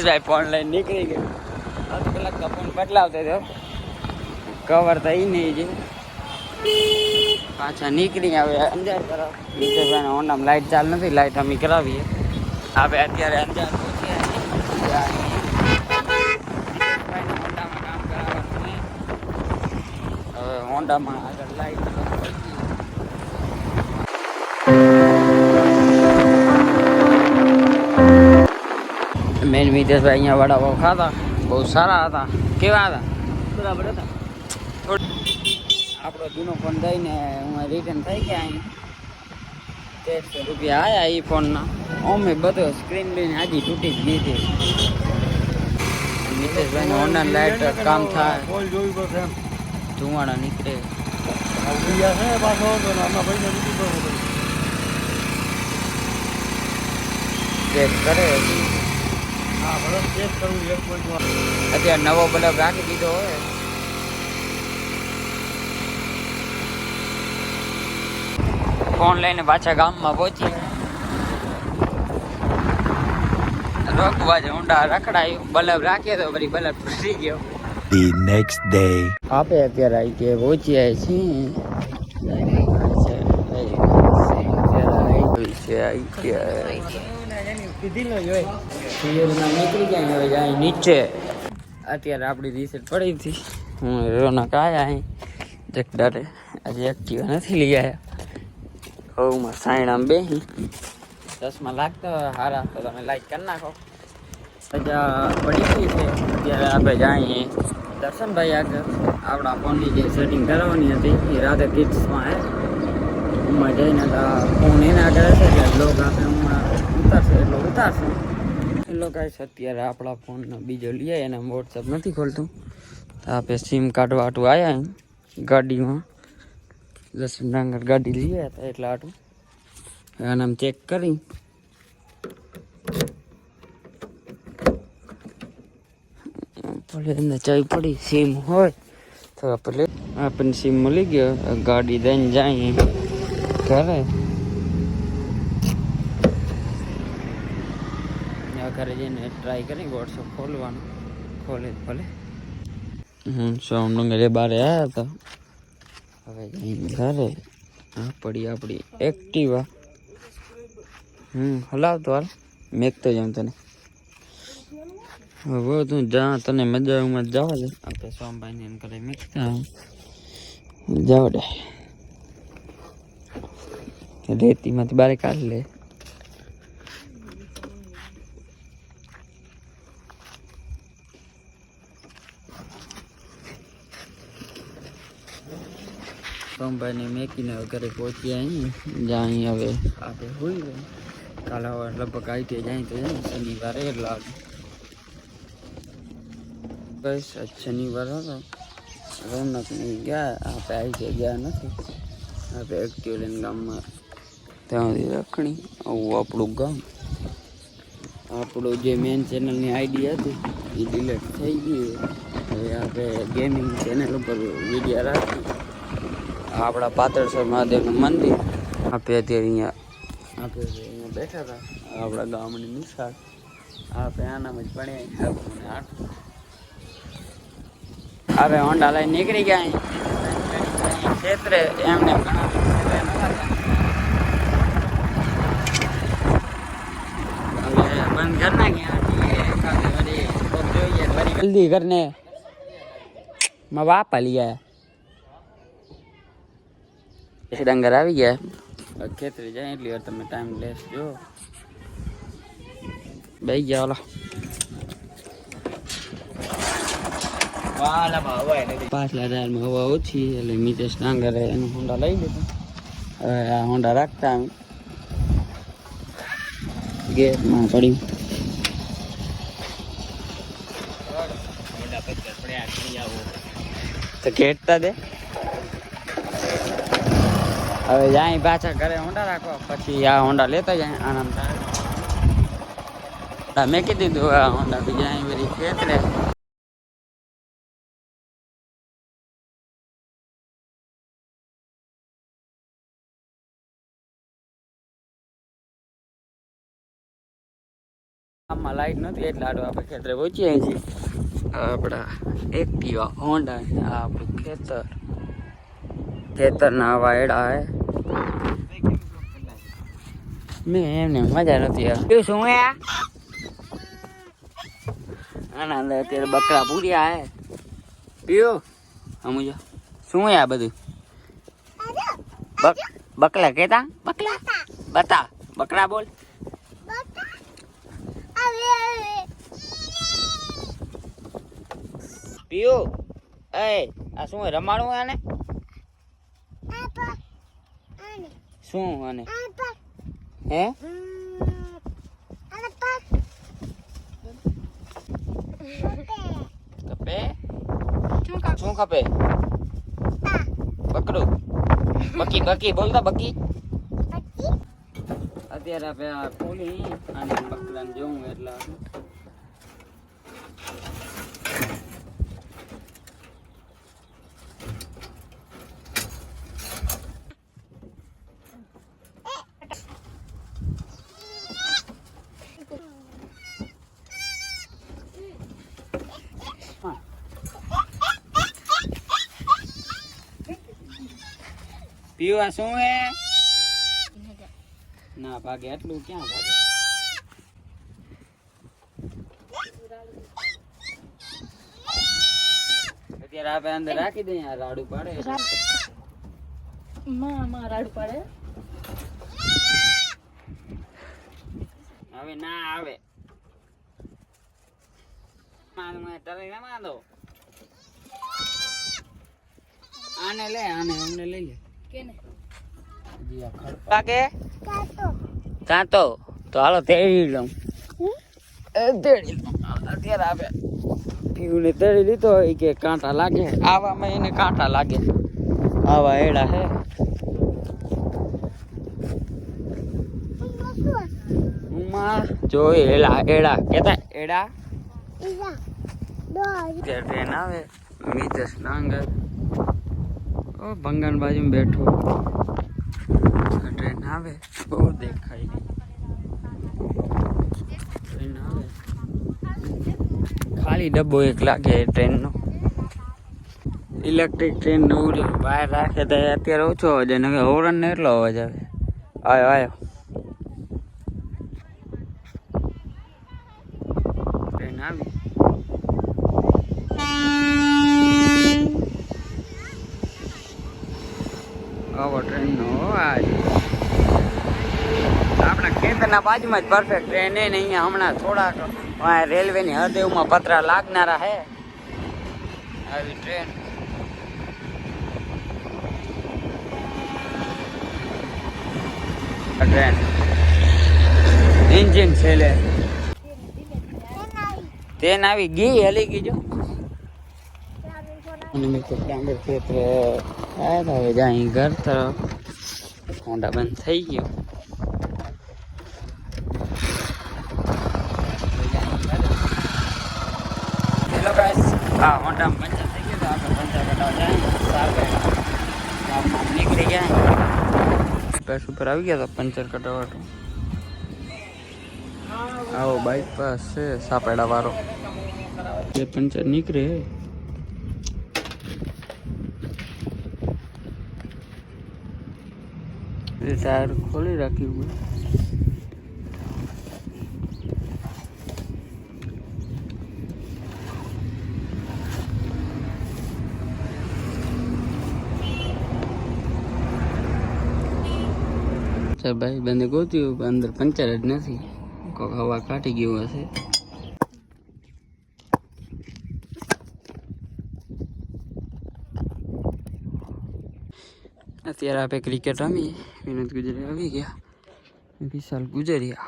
મિતેશભાઈ phone લઈને નીકળી ગયા. અડધી કલાક તો ફોન બદલાવતો હતો, કવર તો એ નહીં છે. પાછા નીકળી આવે અંજાર તરફ. મિતેશભાઈને હોન્ડામાં લાઇટ ચાલુ નથી, લાઇટ અમે કરાવીએ. આપણે અત્યારે અંજાર પહોંચ્યા. હોન્ડામાં કામ કરાવવાનું નહીં. હવે હોન્ડામાં આગળ લાઇટ મેન મિતેશભાઈ અહીંયા વડાપાવ ખાતા, બહુ સારા હતા. કેવા હતા? બરાબર હતા. આપણો જૂનો ફોન દઈને હું રિટર્ન થઈ ગયા. અહીં 1300 રૂપિયા આવ્યા એ ફોનના. અમે બધો સ્ક્રીન લઈને હાજી તૂટી જ ગઈ હતી. મિતેશભાઈને હોન્ડાની લાઇટ કામ થાય, ધુમાડા નીકળે. ચેક કરે અત્યારે નવો બલ્બ રાખી દીધો હોય. ફોન લઈને પાછા ગામમાં પહોંચી. રોકવા જ ઊંડા રખડાયું, બલ્બ રાખ્યો તો ફરી બલ્બ ફરી ગયો. The next day. આપણે અત્યારે આવી કે પહોંચ્યા છીએ. નીકળી જાય હવે જાય નીચે. અત્યારે આપણી રીસેટ પડી હતી. હું રોનક આવ્યા અહીં જગડારે. આજે એક્ટિવા નથી લઈ આવ્યા. હવમાં સાયણામાં બેસી ચશ્મા લાગતા હોય સારા તો તમે લાઈક કરી નાખો. રજા પડી ગઈ છે. અત્યારે આપણે જઈએ દર્શનભાઈ આગળ. આપણા ફોનની જે સેટિંગ કરાવવાની હતી એ રાધે કિડ્સમાં એમાં જઈને ફોન એના આગળ હશે એટલે લોક આપણે હમણાં ઉતારશે એટલો ઉતારશે. એ લોકો અત્યારે આપણા ફોનનો બીજો લઈએ. એને વોટ્સઅપ નથી ખોલતું તો આપણે સિમ કાઢવા આટું આવ્યા ગાડીમાં. દર્શન આગળ ગાડી લઈએ હતા એટલે આટું આનામ ચેક કરી. ભલે અંદર ચાવી પડી સીમ હોય તો આપણે આપણને સીમ મળી ગયો. ગાડી દઈને જાય ઘરે. ઘરે જઈને ટ્રાય કરી વોટ્સઅપ ખોલવાનું. ખોલે ભલે. સોમનગરે બારે આવ્યા હતા. હવે ઘરે આ પડી આપણી એક્ટિવા. હલાવતો હાલ મેકતો જાઉં તને. હવે તું જા, તને મજામાં જવા દે. આપણે સોમભાઈને એમ કરે મેકતા જવા દે. રેતીમાંથી બારે કાઢી લે. સોમભાઈને મેકીને ઘરે પહોંચ્યા અહીં જાય. હવે આપણે હોઈ ગઈ. કાલે હવે લગભગ આઈટી જાય તો શનિવારે એટલે બસ શનિવાર હતો. રોનકની ગયા આપણે આઈટી ગયા નથી. આપણે એક્ટિવ લઈને ગામમાં ત્યાંથી રખણી. આવું આપણું ગામ. આપણું જે મેન ચેનલની આઈડી હતી એ ડિલીટ થઈ ગઈ. હવે આપણે ગેમિંગ ચેનલ ઉપર વિડીયો રાખી. આપણા પાતળસર મહાદેવનું મંદિર. આપણે અત્યારે અહીંયા બેઠા હતા. આપણા ગામની નિશાળ. આપણે આનામ જ ભણ્યા 8. હવે હોન્ડા લઈને નીકળી ગયા ક્ષેત્રે. એમને બંધ કર નાખ્યા. જલ્દી કરને માં બાપા લઈ આવ્યા. ડંગર આવી ગયા. ખેતરી જાય એટલી વાર તમે ટાઈમ લેસ જો બેસી ગયા. ઓલા 5,000 હવા ઓછી એટલે મિતેશ ડાંગરે એનું હોન્ડા લઈ લીધું. હવે આ હોન્ડા રાખતા અમે ગેટમાં પડી. તો ઘેટતા દે. હવે જાય પાછા ઘરે હોન્ડા રાખો. પછી આ હોન્ડા લેતા જાય. આનામ મેં કીધું આ હોન્ડા બીજા અહીં બધી ખેતરે. આમાં લાઈટ નથી એટલે આડો આપણે ખેતરે પહોંચીએ છીએ. આપણા એક્ટિવા હોન્ડા આ આપણું ખેતરના વાયડા હે. મેં એમને મજા નથી યાર. શું હે આના અંદર અત્યારે બકરા પૂર્યા હે પીઓ સમજો શું હે આ બધું બકલા કેતા બકલા બતા બકરા બોલ પીઓ એ આ શું રમાડું આને શું આને હે કપે શું ખપે બકરું બકી બકી બોલતા બકી અત્યારે આપણે આ ખોલી અને બકરાને જોઉં એટલે પીવા શું હે ના ભાગે એટલું ક્યાં ભાગે અત્યારે આપણે અંદર રાખી દઈએ આ રાડું પાડે રાડું પાડે હવે ના આવે ટરી ના માંદો આને લે આને અમને લઈ લે કેને પાકે કાંતો તો હાલો તેડી લઉં તેડી લઉં અત્યારે આપણે પીવને તેડી લીધો હોય કે કાંટા લાગે આવામાં એને કાંટા લાગે આવા એડા હે જો એડા એડા કેતા એડા ટ્રેન આવે મિતેશ ડાંગર ઓ બંગાળ બાજુ બેઠો ટ્રેન આવે બહુ દેખાય ટ્રેન આવે ખાલી ડબ્બો એક લાગે ટ્રેનનો ઇલેક્ટ્રિક ટ્રેન નું બહાર રાખે તો અત્યારે ઓછો અવાજ આવે ને હોરન ને એટલો અવાજ આવે આવ્યો આવ્યો ટ્રેન આવી આવો ટ્રેનનો આજ આપણા ખેતરના બાજુમાં જ પરફેક્ટ ટ્રેન હે ને અહીંયા હમણાં થોડાક રેલવેની હદેવમાં પતરા લાગનારા હે આવી ટ્રેન ટ્રેન એન્જિન છે લે ટ્રેન આવી ગઈ હલી ગઈ જો ડાંગર ખેતર હવે જાય ઘર તરફ હોન્ડા બંધ થઈ ગયો હેલો ગાઈસ હા હોન્ડા પંચર થઈ ગયો તો આપણે પંચર કટાવવા જાય સારું નીકળી ગયા બસ ઉપર આવી ગયા તો પંચર કટાવવા આવો બાઈક પાસ છે સાપેડા વાળો જે પંચર નીકળે टायर खोली रखी हुई सर भाई बंदे गोती अंदर पंचर ज नहीं कोई हवा काटी गई हशे અત્યારે આપણે ક્રિકેટ રમીએ વિનોદ ગુજરી આવી ગયા વિશાલ ગુજરિયા